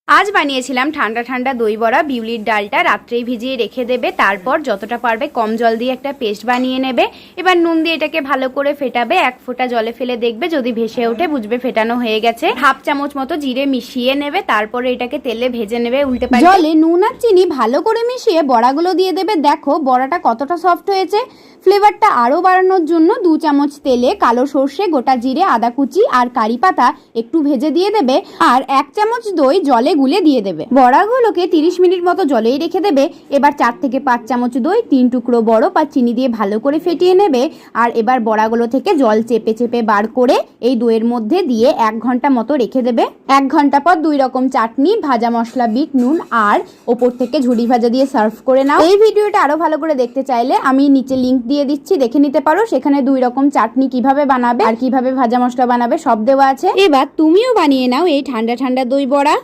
আজ বানিয়েছিলাম ঠান্ডা ঠান্ডা দই বড়া। বিউলির ডালটা রাত্রেই ভিজিয়ে রেখে দেবে, তারপর যতটা পারবে কম জল দিয়ে একটা পেস্ট বানিয়ে নেবে। এবার নুন দিয়ে এটাকে ভালো করে ফেটাবে, এক ফোঁটা জলে ফেলে দেখবে, যদি ভেসে ওঠে বুঝবে ফেটানো হয়ে গেছে। হাফ চামচ মতো জিরে মিশিয়ে নেবে, তারপরে এটাকে তেলে ভেজে নেবে উল্টে পাল্টে। জলে নুন আর চিনি ভালো করে মিশিয়ে বড়াগুলো দিয়ে দেবে। দেখো বড়াটা কতটা সফট হয়েছে। ফ্লেভারটা আরও বাড়ানোর জন্য 2 চামচ তেলে কালো সর্ষে, গোটা জিরে, আদা কুচি আর কারি পাতা একটু ভেজে দিয়ে দেবে, আর 1 চামচ দই জলে গুলে দিয়ে দেবে। বড়াগুলোকে 30 মিনিট মতো জলেই রেখে দেবে। এবার 4 থেকে 5 চামচ দই, 3 টুকরো বরফ আর চিনি দিয়ে ভালো করে ফেটিয়ে নেবে। আর এবার বড়াগুলো থেকে জল চেপে চেপে বার করে এই দইয়ের মধ্যে দিয়ে 1 ঘন্টা মতো রেখে দেবে। 1 ঘন্টা পর 2 রকম চাটনি, ভাজা মশলা, বিট নুন আর ওপর থেকে ঝুড়ি ভাজা দিয়ে সার্ভ করে নাও। এই ভিডিওটা আরো ভালো করে দেখতে চাইলে আমি নিচে লিংক দিয়ে দিচ্ছি, দেখে নিতে পারো। সেখানে 2 রকম চাটনি কিভাবে বানাবে আর কিভাবে ভাজা মশলা বানাবে সব দেওয়া আছে। এবার তুমিও বানিয়ে নাও এই ঠান্ডা ঠান্ডা দই বড়া।